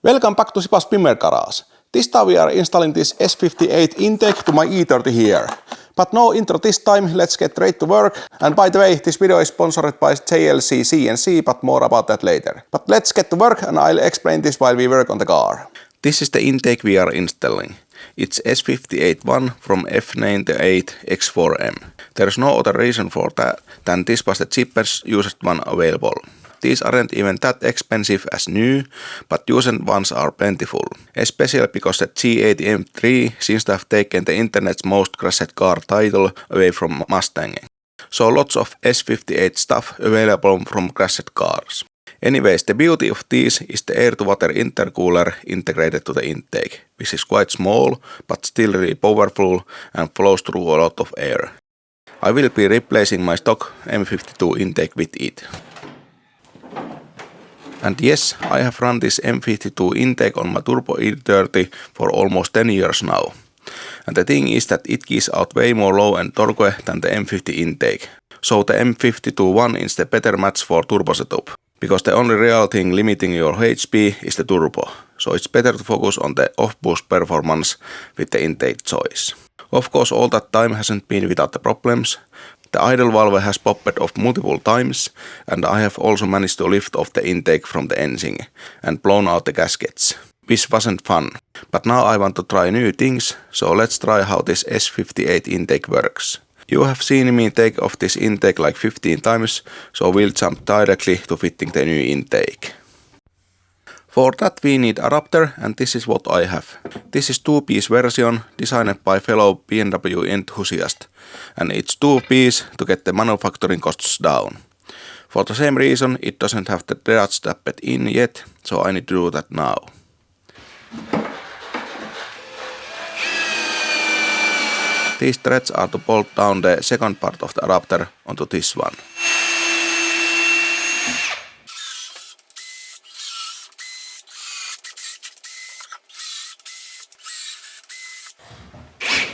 Welcome back to Sipas Pimmer Garage. This time we are installing this S58 intake to my E30 here. But no intro this time, let's get straight to work. And by the way, this video is sponsored by JLCCNC, but more about that later. But let's get to work and I'll explain this while we work on the car. This is the intake we are installing. It's S58 from F98 X4M. There's no other reason for that than this was the cheapest used one available. These aren't even that expensive as new, but used ones are plentiful, especially because the G80 M3 seems to have taken the internet's most crashed car title away from Mustang. So lots of S58 stuff available from crashed cars. Anyways, the beauty of these is the air-to-water intercooler integrated to the intake, which is quite small, but still really powerful and flows through a lot of air. I will be replacing my stock M52 intake with it. And yes, I have run this M52 intake on my Turbo E30 for almost 10 years now. And the thing is that it gives out way more low-end torque than the M50 intake. So the M52 one is the better match for turbo setup. Because the only real thing limiting your HP is the turbo. So it's better to focus on the off-boost performance with the intake choice. Of course, all that time hasn't been without the problems. The idle valve has popped off multiple times, and I have also managed to lift off the intake from the engine and blown out the gaskets, which wasn't fun. But now I want to try new things, so let's try how this S58 intake works. You have seen me take off this intake like 15 times, so we'll jump directly to fitting the new intake. For that we need adapter, and this is what I have. This is 2-piece version designed by fellow BMW enthusiast, and it's 2-piece to get the manufacturing costs down. For the same reason it doesn't have the threads tapped in yet, so I need to do that now. These threads are to bolt down the second part of the adapter onto this one.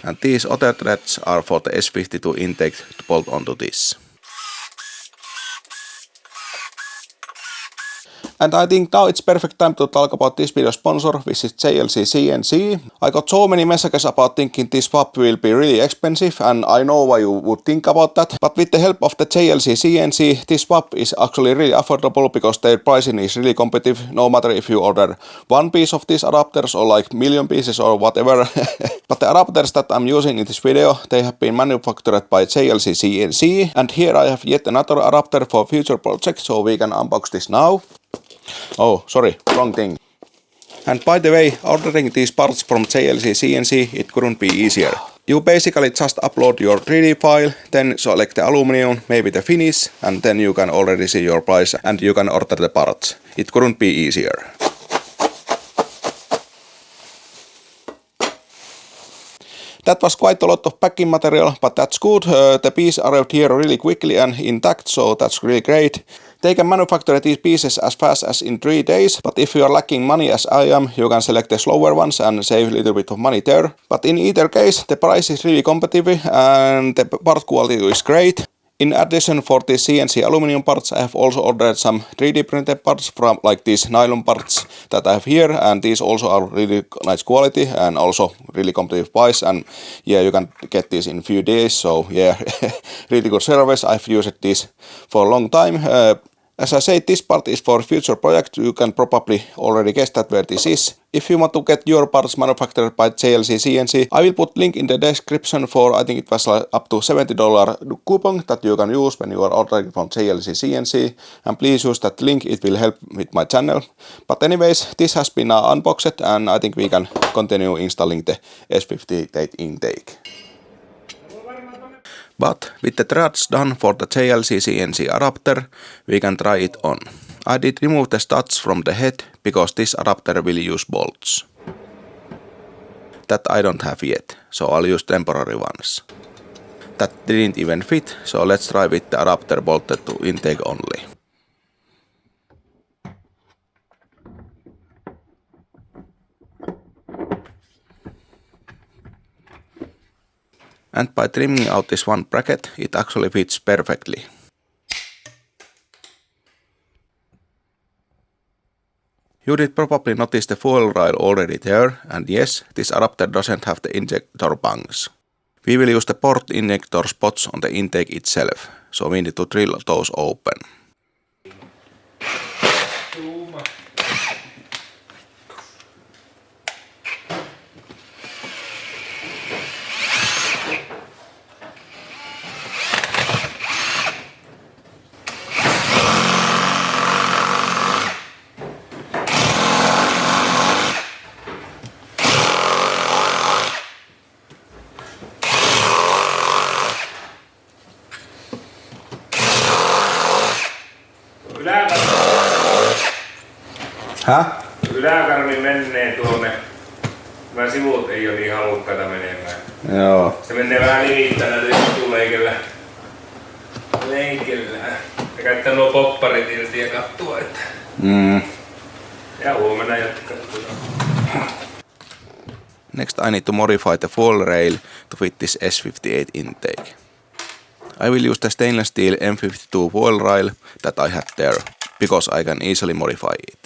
And these other threads are for the S52 intake to bolt onto this. And I think now it's perfect time to talk about this video sponsor, which is JLCCNC. I got so many messages about thinking this swap will be really expensive, and I know why you would think about that. But with the help of the JLCCNC, this swap is actually really affordable because their pricing is really competitive, no matter if you order one piece of these adapters or like million pieces or whatever. But the adapters that I'm using in this video, they have been manufactured by JLCCNC. And here I have yet another adapter for future projects, so we can unbox this now. Oh, sorry, wrong thing. And by the way, ordering these parts from JLCCNC, it couldn't be easier. You basically just upload your 3D file, then select the aluminum, maybe the finish, and then you can already see your price and you can order the parts. It couldn't be easier. That was quite a lot of packing material, but that's good. The piece arrived here really quickly and intact, so that's really great. They can manufacture these pieces as fast as in 3 days, but if you are lacking money as I am, you can select the slower ones and save a little bit of money there. But in either case, the price is really competitive and the part quality is great. In addition, for these CNC aluminum parts, I have also ordered some 3D printed parts from like these nylon parts that I have here, and these also are really nice quality and also really competitive price, and yeah, you can get these in a few days, so yeah, really good service. I've used this for a long time. As I said, this part is for future project. You can probably already guess that where this is. If you want to get your parts manufactured by JLCCNC, I will put link in the description for, I think it was like up to $70 coupon that you can use when you are ordering from JLCCNC. And please use that link, it will help with my channel. But anyways, this has been unboxed and I think we can continue installing the S58 intake. But with the threads done for the JLCCNC adapter, we can try it on. I did remove the studs from the head because this adapter will use bolts. That I don't have yet, so I'll use temporary ones. That didn't even fit, so let's try with the adapter bolted to intake only. And by trimming out this one bracket, it actually fits perfectly. You did probably notice the fuel rail already there, and yes, this adapter doesn't have the injector bungs. We will use the port injector spots on the intake itself, so we need to drill those open. Yläkarvi menee tuonne. Nämä sivut ei ole niin halukkaita menemään. Joo. Se menee vähän limittäin näitä juttuleikellä. Ja käyttää nuo popparit irti ja katsoa, että... Ja huomenna jatkaa. Next I need to modify the fuel rail to fit this S58 intake. I will use the stainless steel M52 fuel rail that I had there, because I can easily modify it.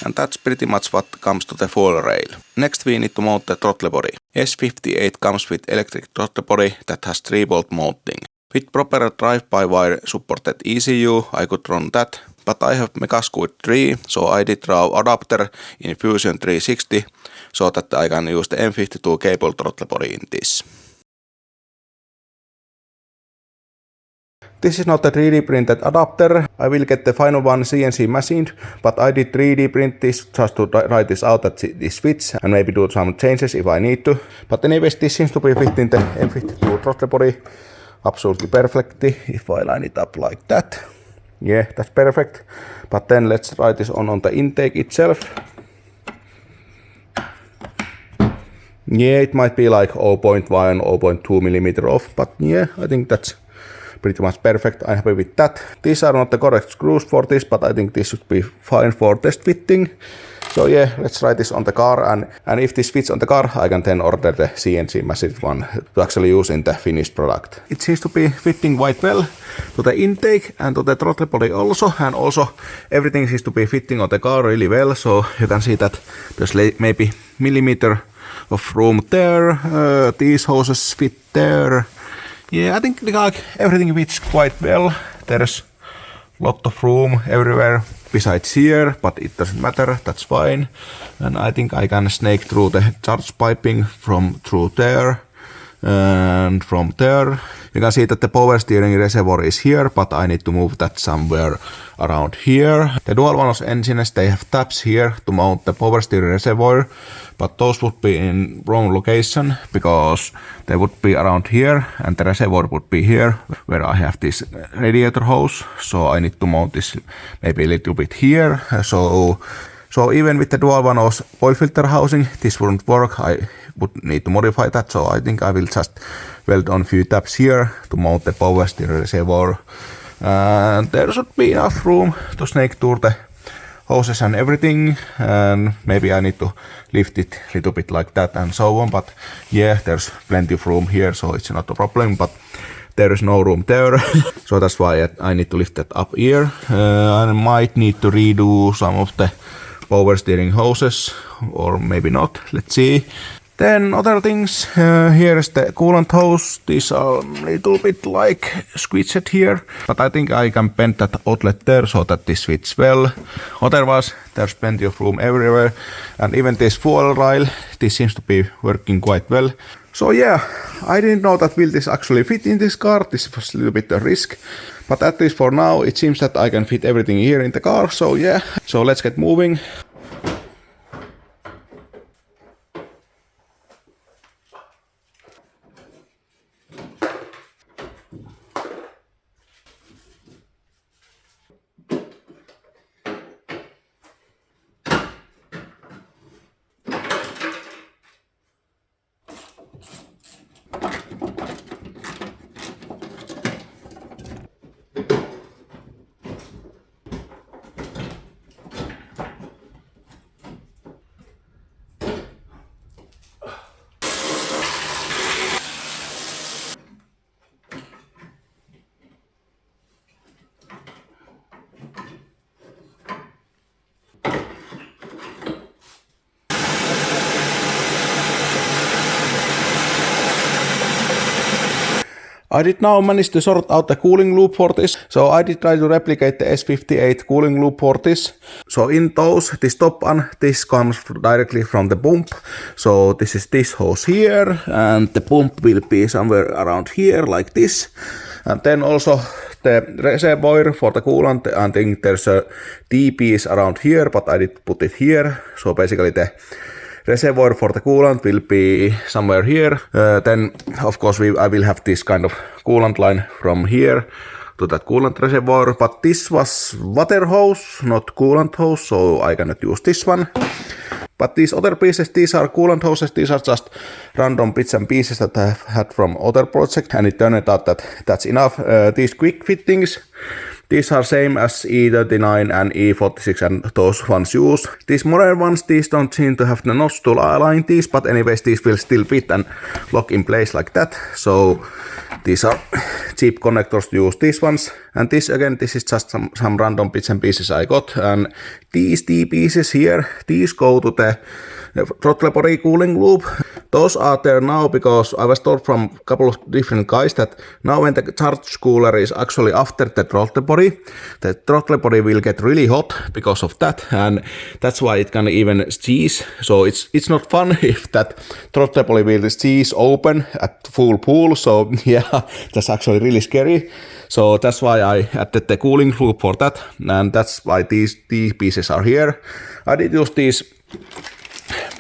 And that's pretty much what comes to the fuel rail. Next we need to mount the throttle body. S58 comes with electric throttle body that has 3-volt mounting. With proper drive-by-wire supported ECU I could run that, but I have Megasquid 3, so I did draw adapter in Fusion 360 so that I can use the M52 cable throttle body in this. This is not a 3D printed adapter. I will get the final one CNC machined, but I did 3D print this just to write this out that this fits and maybe do some changes if I need to. But anyways, this seems to be fitting the M52 throttle body absolutely perfectly if I line it up like that. Yeah, that's perfect. But then let's write this on the intake itself. Yeah, it might be like 0.1, 0.2 millimeter off, but yeah, I think that's pretty much perfect. I'm happy with that. These are not the correct screws for this, but I think this should be fine for test fitting. So yeah, let's try this on the car, and if this fits on the car, I can then order the CNC machined one to actually use in the finished product. It seems to be fitting quite well to the intake and to the throttle body also, and also everything seems to be fitting on the car really well, so you can see that there's maybe millimeter of room there, these hoses fit there. Yeah, I think like everything fits quite well. There's lot of room everywhere besides here, but it doesn't matter, that's fine. And I think I can snake through the charge piping from through there. And from there, you can see that the power steering reservoir is here, but I need to move that somewhere around here. The dual valve engines, they have tabs here to mount the power steering reservoir, but those would be in wrong location because they would be around here and the reservoir would be here where I have this radiator hose. So I need to mount this maybe a little bit here. So even with the dual valve oil filter housing, this wouldn't work. I would need to modify that. So I think I will just weld on few tabs here to mount the power steering reservoir. And there should be enough room to snake tour the hoses and everything, and maybe I need to lift it a little bit like that and so on, but yeah, there's plenty of room here, so it's not a problem, but there is no room there. So that's why I need to lift that up here. I might need to redo some of the power steering hoses, or maybe not, let's see. Then other things, here is the coolant hose. These are a little bit like squeezed here, but I think I can bend that outlet there so that this fits well. Otherwise, there's plenty of room everywhere. And even this fuel rail, this seems to be working quite well. So yeah, I didn't know that will this actually fit in this car. This was a little bit a risk, but at least for now, it seems that I can fit everything here in the car. So yeah, so let's get moving. I did now manage to sort out the cooling loop for this. So I did try to replicate the S58 cooling loop for this. So in those, this top one, this comes directly from the pump. So this is this hose here, and the pump will be somewhere around here like this. And then also the reservoir for the coolant, I think there's a D piece around here, but I did put it here. So basically the reservoir for the coolant will be somewhere here. Then of course I will have this kind of coolant line from here to that coolant reservoir, but this was water hose, not coolant hose, so I cannot use this one. But these other pieces, these are coolant hoses, these are just random bits and pieces that I have had from other project, and it turned out that that's enough. These quick fittings, these are same as E39 and E46 and those ones used. These modern ones, these don't seem to have the notch to align these, but anyways, these will still fit and lock in place like that. So these are cheap connectors to use these ones. And this again, this is just some random bits and pieces I got. And these T pieces here, these go to the throttle body cooling loop. Those are there now because I was told from a couple of different guys that now when the charge cooler is actually after the throttle body will get really hot because of that, and that's why it can even seize. So it's not fun if that throttle body will seize open at full pull. So yeah, that's actually really scary. So that's why I added the cooling loop for that, and that's why these pieces are here. I did use these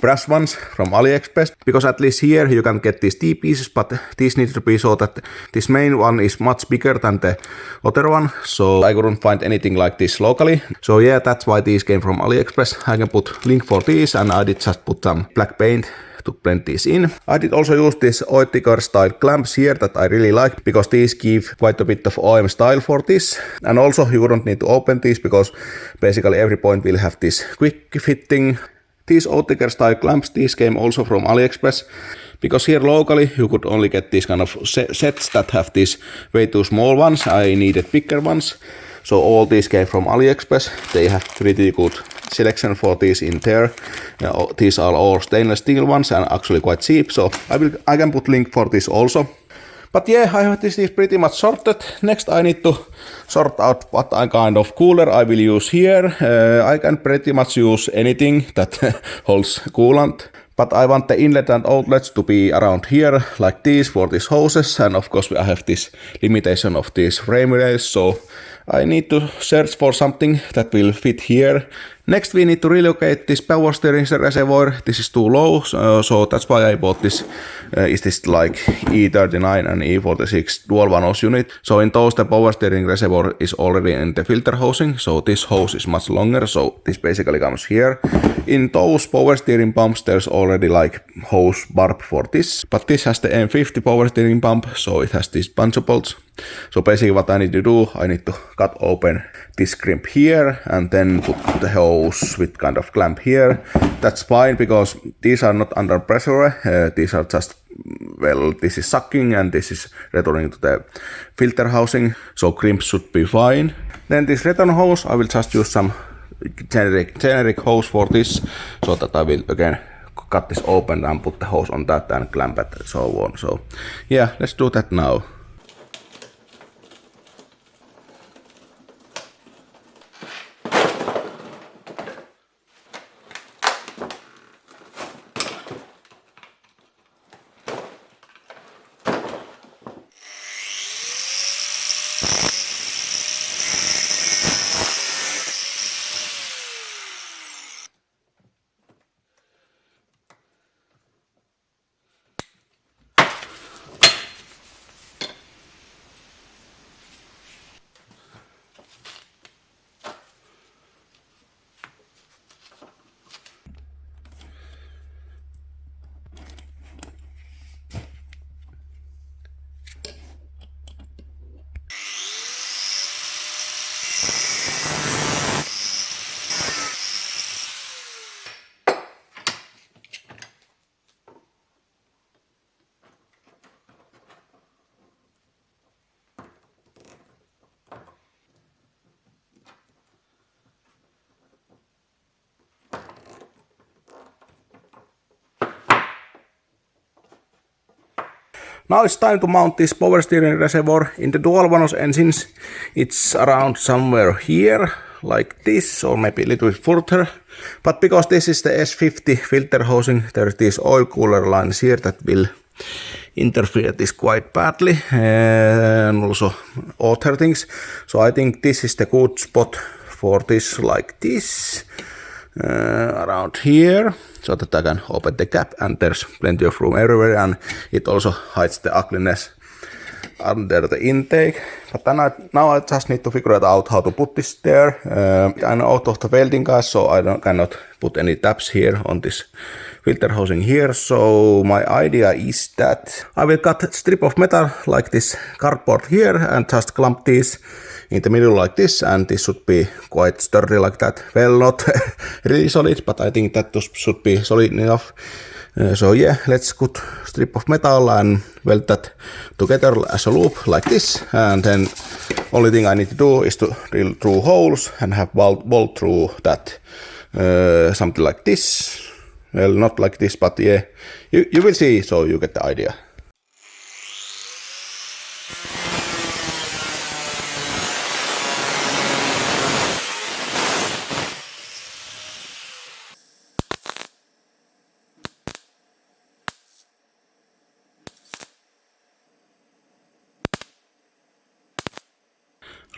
brass ones from AliExpress, because at least here you can get these T pieces, but these need to be so that this main one is much bigger than the other one, so I couldn't find anything like this locally. So yeah, that's why these came from AliExpress. I can put link for these, and I did just put some black paint to blend these in. I did also use this Oettinger style clamps here that I really like, because these give quite a bit of OM style for this. And also you wouldn't need to open these, because basically every point will have this quick fitting. These Oettinger style clamps, these came also from AliExpress, because here locally you could only get these kind of sets that have these way too small ones. I needed bigger ones, so all these came from AliExpress. They have pretty good selection for these in there. These are all stainless steel ones and actually quite cheap, so I can put link for this also. But yeah, I have this pretty much sorted. Next I need to sort out what kind of cooler I will use here. I can pretty much use anything that holds coolant. But I want the inlet and outlets to be around here, like this, for these hoses, and of course I have this limitation of these frame rails, so I need to search for something that will fit here. Next we need to relocate this power steering reservoir. This is too low, so that's why I bought this. Is this like E39 and E46 dual one-hose unit. So in those the power steering reservoir is already in the filter housing, so this hose is much longer, so this basically comes here. In those power steering pumps there's already like hose barb for this, but this has the M50 power steering pump, so it has these bunch of bolts. So basically what I need to do, I need to cut open this crimp here and then put the hose with kind of clamp here. That's fine because these are not under pressure, these are just, well, this is sucking and this is returning to the filter housing, so crimp should be fine. Then this return hose, I will just use some generic hose for this, so that I will again cut this open and put the hose on that and clamp it and so on. So yeah, let's do that now. Now it's time to mount this power steering reservoir. In the dual one-hose engines, it's around somewhere here, like this, or maybe a little bit further. But because this is the S50 filter housing, there's these oil cooler lines here that will interfere this quite badly, and also other things. So I think this is the good spot for this, like this, around here, so that I can open the cap and there's plenty of room everywhere, and it also hides the ugliness under the intake. But then now I just need to figure out how to put this there. I'm out of the welding guys, so I cannot put any tabs here on this filter housing here. So my idea is that I will cut a strip of metal like this cardboard here and just clamp this in the middle like this, and this should be quite sturdy like that. Well, not really solid, but I think that should be solid enough. So yeah, let's cut strip of metal and weld that together as a loop like this, and then only thing I need to do is to drill through holes and have bolt through that, something like this. Well, not like this, but yeah, you will see, so you get the idea.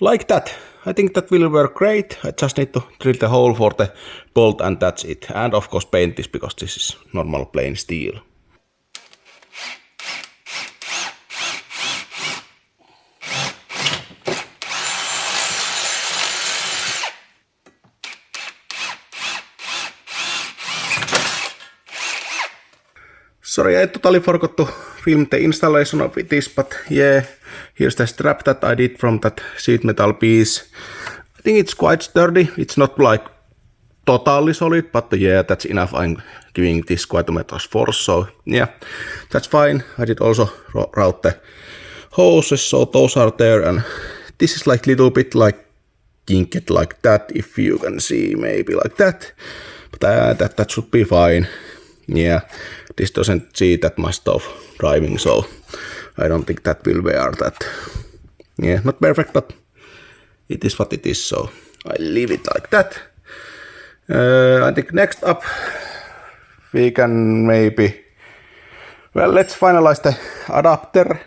Like that. I think that will work great. I just need to drill the hole for the bolt and that's it. And of course paint this because this is normal plain steel. Sorry, I totally forgot to film the installation of this, but yeah, here's the strap that I did from that sheet metal piece. I think it's quite sturdy. It's not like totally solid, but yeah, that's enough. I'm giving this quite a bit of force, so yeah, that's fine. I did also route the hoses, so those are there, and this is like little bit like kinked like that, if you can see, maybe like that, but that should be fine. Yeah, this doesn't see that much of driving, so I don't think that will wear that. Yeah, not perfect, but it is what it is, so I leave it like that. I think next up we can maybe, well, let's finalize the adapter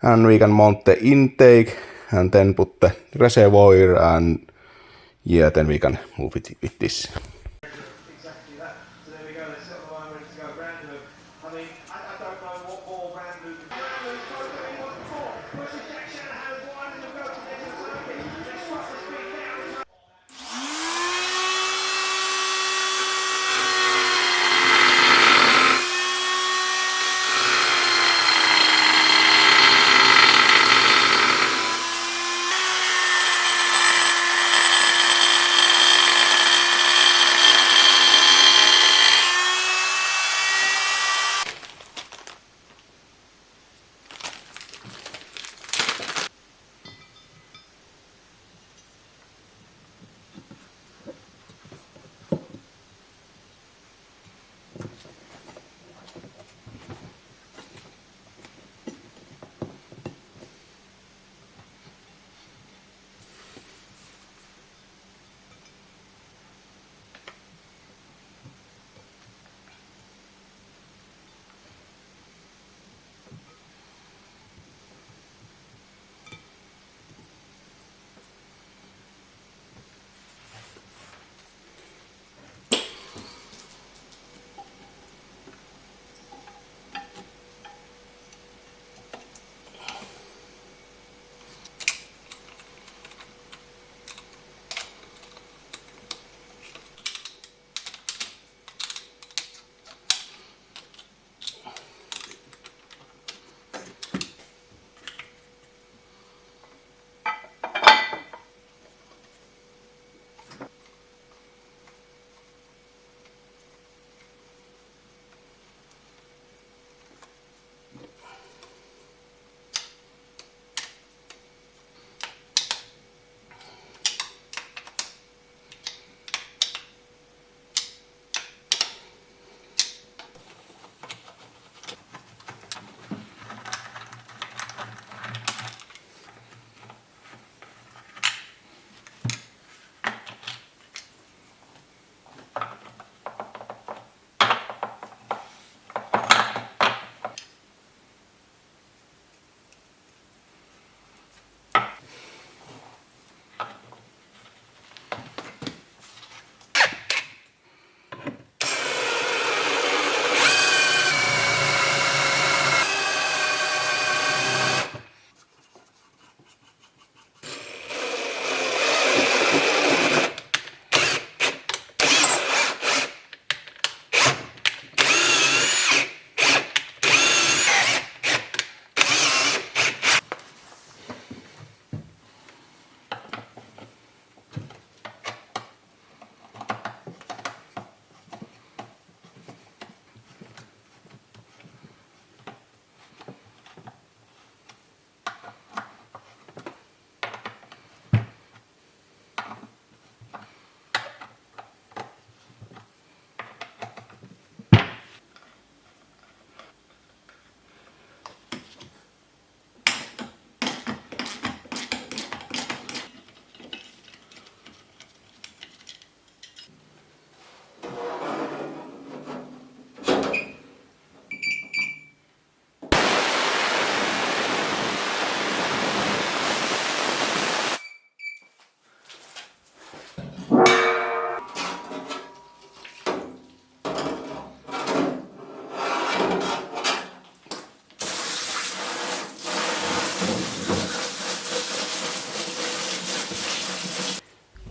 and we can mount the intake and then put the reservoir and yeah, then we can move it with this. Exactly that. So there we go. Let's set the line ready to go. Brand new. I mean, I don't know what more brand new. Brand new goes to anyone before. Pushing Jack Shanahan's line and go to the next circuit. Let's drop the speed down.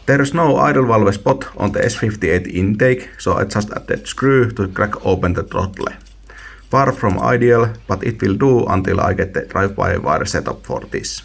There is no idle valve spot on the S58 intake, so I just added screw to crack open the throttle. Far from ideal, but it will do until I get the drive-by-wire setup for this.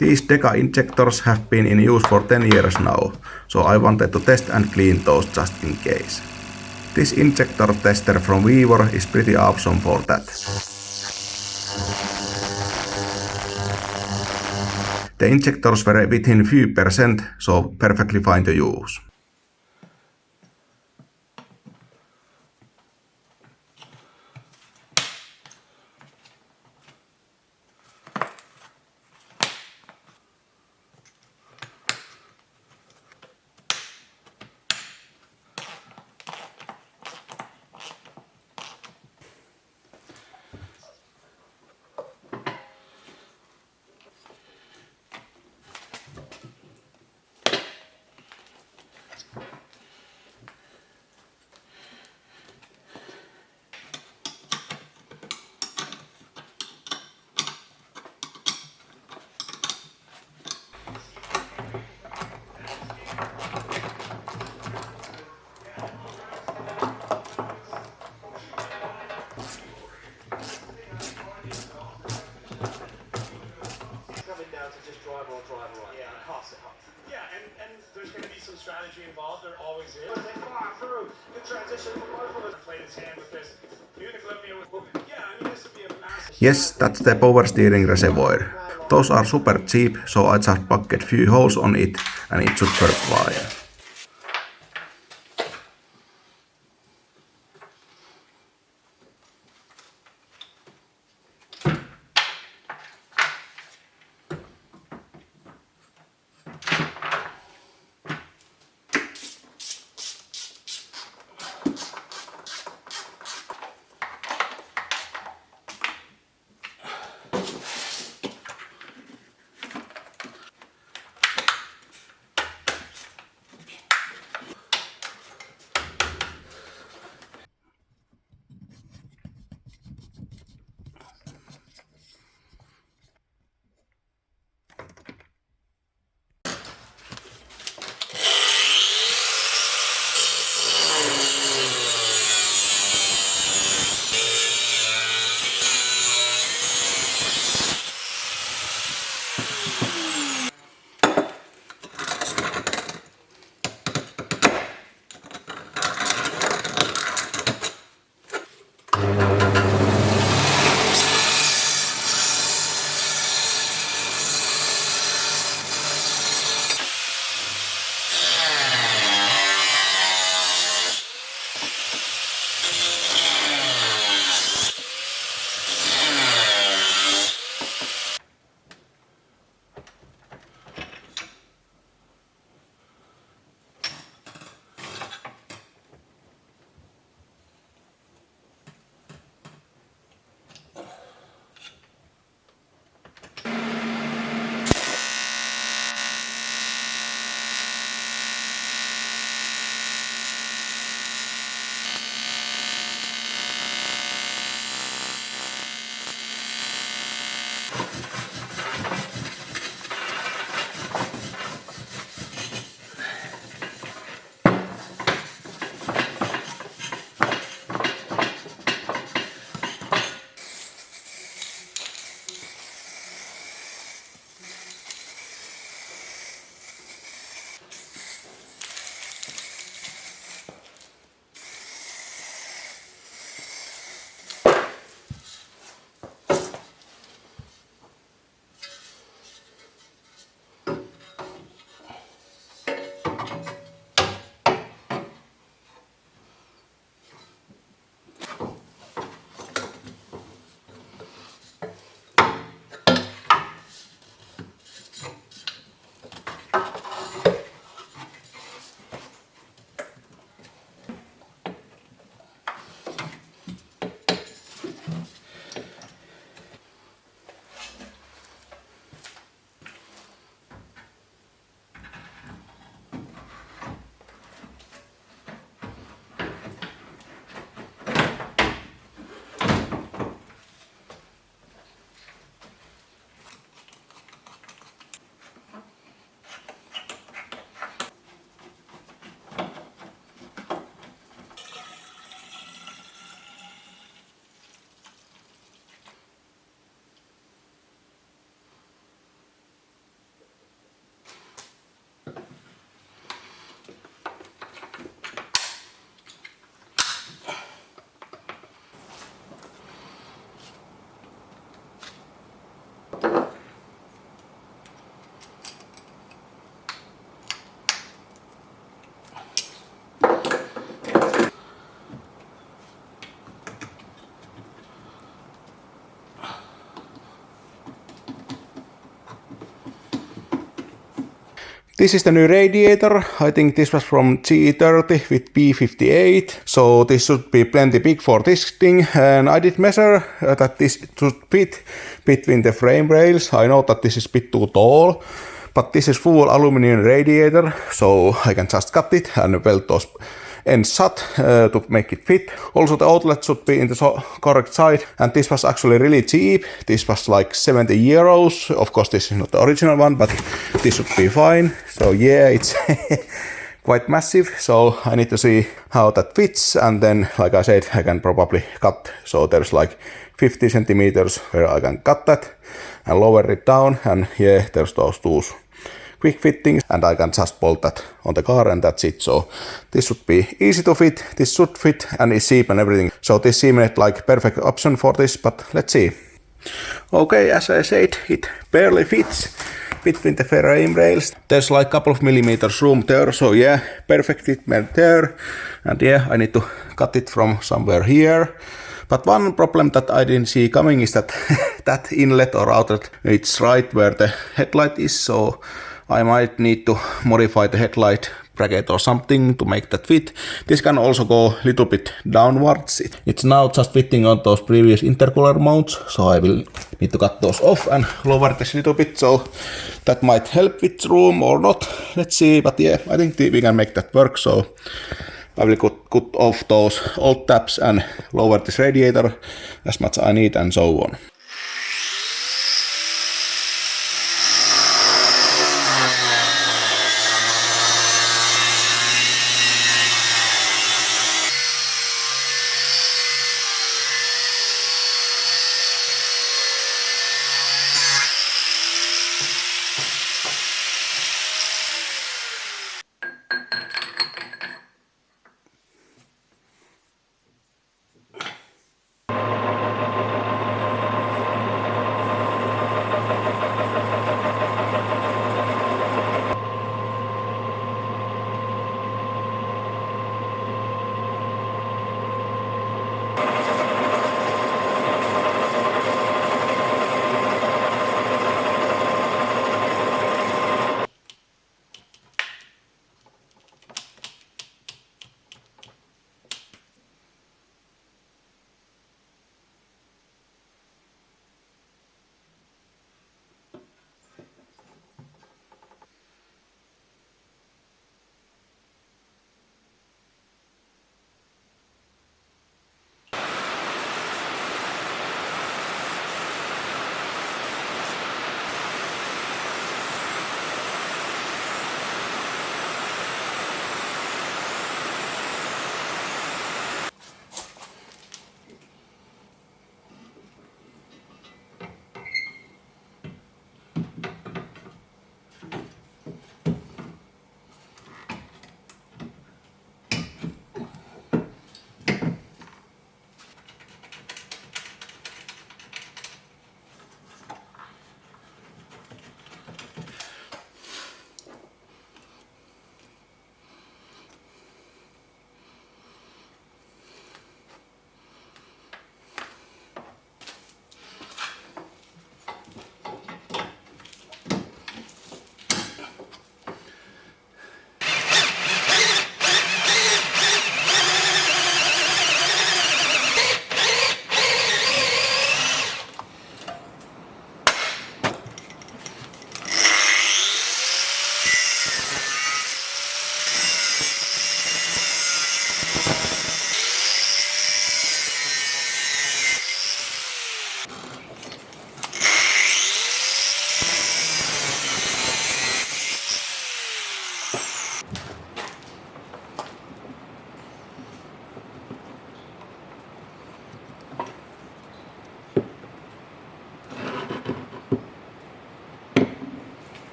These Deca injectors have been in use for 10 years now, so I wanted to test and clean those just in case. This injector tester from Vivor is pretty awesome for that. The injectors were within few percent, so perfectly fine to use. Coming down to just drive on. Yeah, pass it up. Yeah, and there's going to be some strategy involved. There always is. They fire through the transition from both of us. Played his hand with this. Yeah, I mean, this would be a massive. Yes, that's the power steering reservoir. Those are super cheap, so I just bucket few holes on it and it should work fine. This is the new radiator. I think this was from E30 with B58. So this should be plenty big for this thing. And I did measure that this should fit between the frame rails. I know that this is a bit too tall, but this is full aluminum radiator. So I can just cut it and weld those ends shut to make it fit. Also the outlet should be in the correct side, and this was actually really cheap. This was like 70 euros. Of course this is not the original one, but this should be fine. So yeah, it's quite massive, so I need to see how that fits, and then like I said, I can probably cut. So there's like 50 centimeters where I can cut that and lower it down, and yeah, there's those two quick fittings, and I can just bolt that on the car, and that's it. So this should be easy to fit, this should fit, and it's cheap and everything. So this seemed like perfect option for this, but let's see. Okay, as I said, it barely fits between the frame rails. There's like a couple of millimeters room there, so yeah, perfect fit there. And yeah, I need to cut it from somewhere here. But one problem that I didn't see coming is that that inlet or outlet, it's right where the headlight is, so I might need to modify the headlight bracket or something to make that fit. This can also go a little bit downwards. It's now just fitting on those previous intercooler mounts, so I will need to cut those off and lower this a little bit, so that might help with room or not. Let's see, but yeah, I think we can make that work, so I will cut off those old tabs and lower this radiator as much as I need and so on.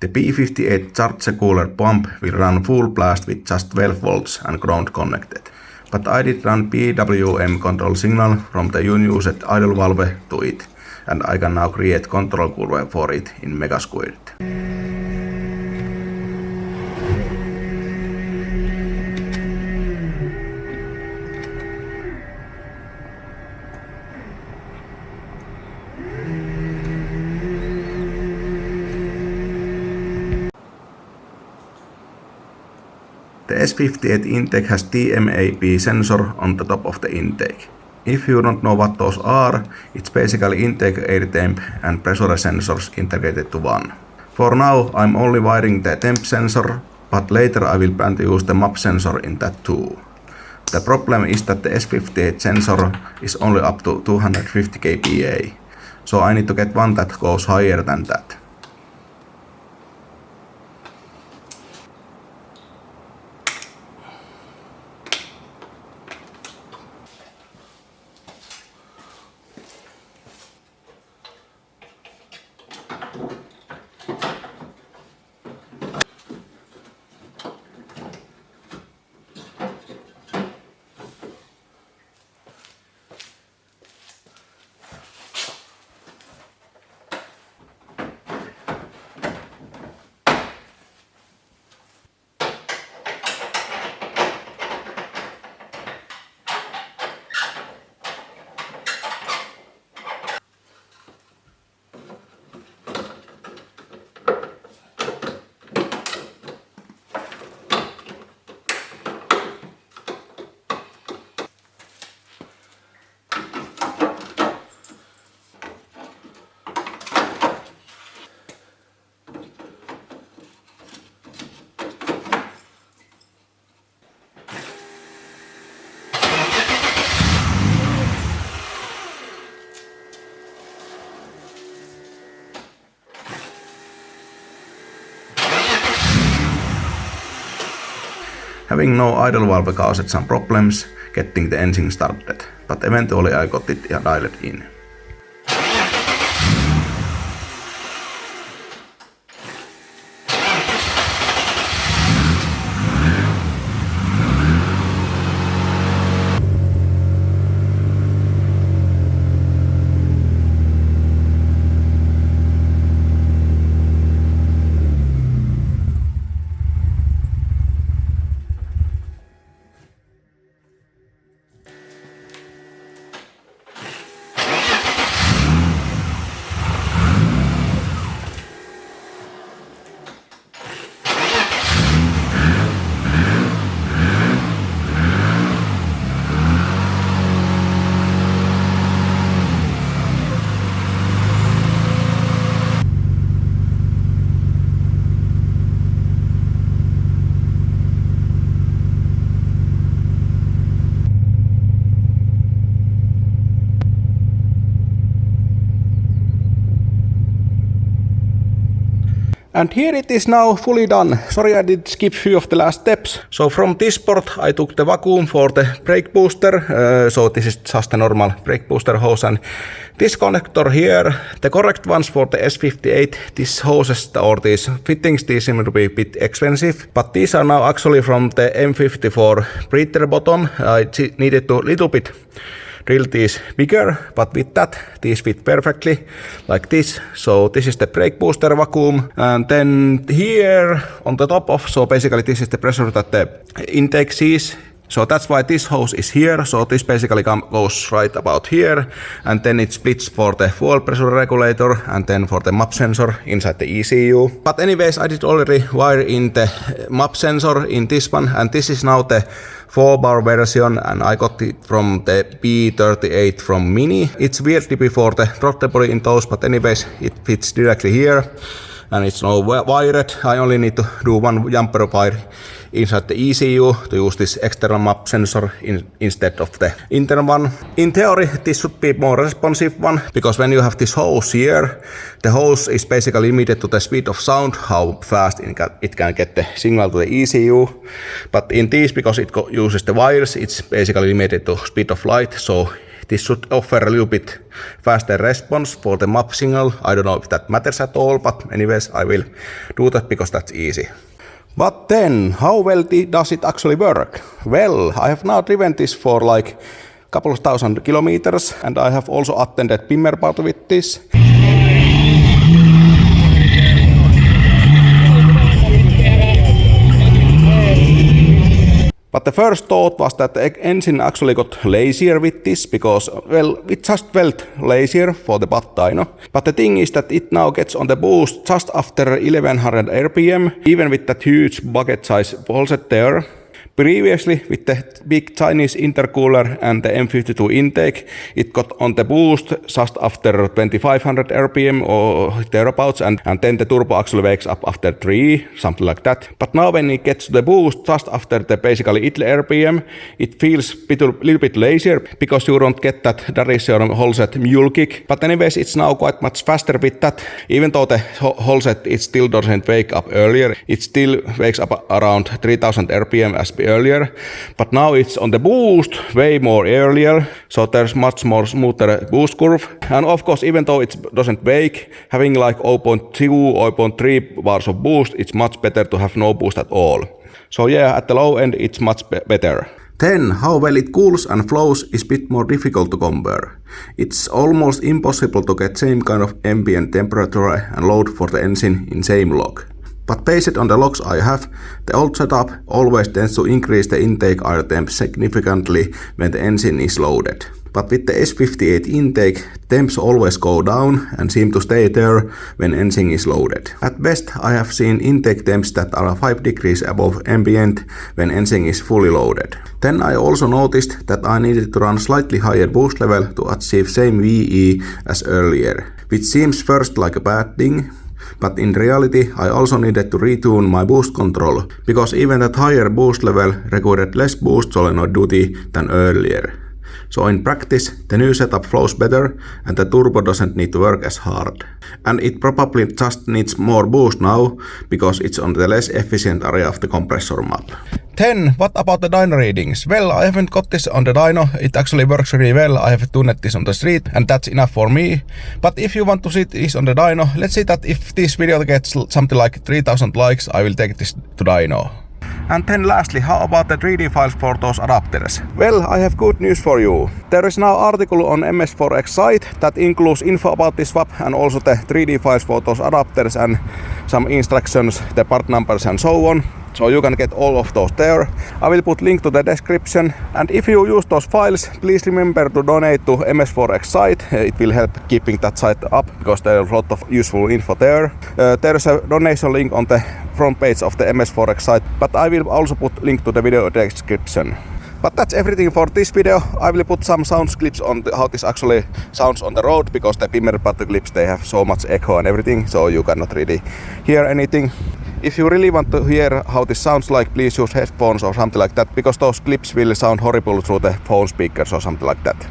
The B58 charger cooler pump will run full blast with just 12 volts and ground connected. But I did run PWM control signal from the unused idle valve to it, and I can now create control curve for it in Megasquared. The S58 intake has DMAP sensor on the top of the intake. If you don't know what those are, it's basically intake air temp and pressure sensors integrated to one. For now, I'm only wiring the temp sensor, but later I will plan to use the map sensor in that too. The problem is that the S58 sensor is only up to 250 kPa, so I need to get one that goes higher than that. Having no idle valve caused some problems getting the engine started, but eventually I got it dialed in. And here it is now fully done. Sorry I did skip few of the last steps. So from this port I took the vacuum for the brake booster. So this is just a normal brake booster hose, and this connector here, the correct ones for the S58, these hoses or these fittings, these seem to be a bit expensive. But these are now actually from the M54 breather bottom. I needed to little bit drill these bigger, but with that these fit perfectly like this. So this is the brake booster vacuum, and then here on the top of, so basically this is the pressure that the intake sees. So that's why this hose is here. So this basically goes right about here, and then it splits for the fuel pressure regulator and then for the map sensor inside the ECU. But anyways, I did already wire in the map sensor in this one, and this is now the 4-bar version, and I got it from the B38 from Mini. It's weirdly before the throttle body in those, but anyways, it fits directly here, and it's now wired. I only need to do one jumper wire inside the ECU to use this external map sensor instead of the internal one. In theory, this should be more responsive one, because when you have this hose here, the hose is basically limited to the speed of sound, how fast it can get the signal to the ECU. But in this, because it uses the wires, it's basically limited to speed of light, so This should offer a little bit faster response for the map signal. I don't know if that matters at all, but anyways, I will do that because that's easy. But then, how well does it actually work? Well, I have now driven this for like a couple of thousand kilometers, and I have also attended Pimmer party with this. But the first thought was that the engine actually got lazier with this because, well, it just felt lazier for the Dyno. But the thing is that it now gets on the boost just after 1100 RPM, even with that huge bucket size wallset there. Previously, with the big Chinese intercooler and the M52 intake, it got on the boost just after 2500 RPM or thereabouts, and then the turbo actually wakes up after 3, something like that. But now when it gets to the boost just after the basically idle RPM, it feels a little bit lazier because you don't get that Dyno whole-set mule kick. But anyways, it's now quite much faster with that. Even though the whole-set it still doesn't wake up earlier, it still wakes up around 3000 RPM as earlier, but now it's on the boost way more earlier, so there's much more smoother boost curve. And of course, even though it doesn't wake, having like 0.2 or 0.3 bars of boost, it's much better to have no boost at all. So yeah, at the low end it's much better. Then, how well it cools and flows is a bit more difficult to compare. It's almost impossible to get same kind of ambient temperature and load for the engine in same log. But based on the logs I have, the old setup always tends to increase the intake air temp significantly when the engine is loaded. But with the S58 intake, temps always go down and seem to stay there when engine is loaded. At best, I have seen intake temps that are 5 degrees above ambient when engine is fully loaded. Then I also noticed that I needed to run slightly higher boost level to achieve same VE as earlier, which seems first like a bad thing. But in reality, I also needed to retune my boost control, because even that higher boost level required less boost solenoid duty than earlier. So in practice, the new setup flows better and the turbo doesn't need to work as hard. And it probably just needs more boost now, because it's on the less efficient area of the compressor map. Then, what about the dyno readings? Well, I haven't got this on the dyno. It actually works really well. I have tuned this on the street and that's enough for me. But if you want to see this on the dyno, let's say that if this video gets something like 3000 likes, I will take this to dyno. And then lastly, how about the 3D files for those adapters? Well, I have good news for you. There is now an article on MS4X site that includes info about this swap and also the 3D files for those adapters and some instructions, the part numbers and so on. So you can get all of those there. I will put link to the description. And if you use those files, please remember to donate to MS4X site. It will help keeping that site up because there is a lot of useful info there. There is a donation link on the front page of the MS4X site, but I will also put link to the video description. But that's everything for this video. I will put some sound clips on how this actually sounds on the road, because the Pimmer party clips, they have so much echo and everything, so you cannot really hear anything. If you really want to hear how this sounds like, please use headphones or something like that, because those clips will sound horrible through the phone speakers or something like that.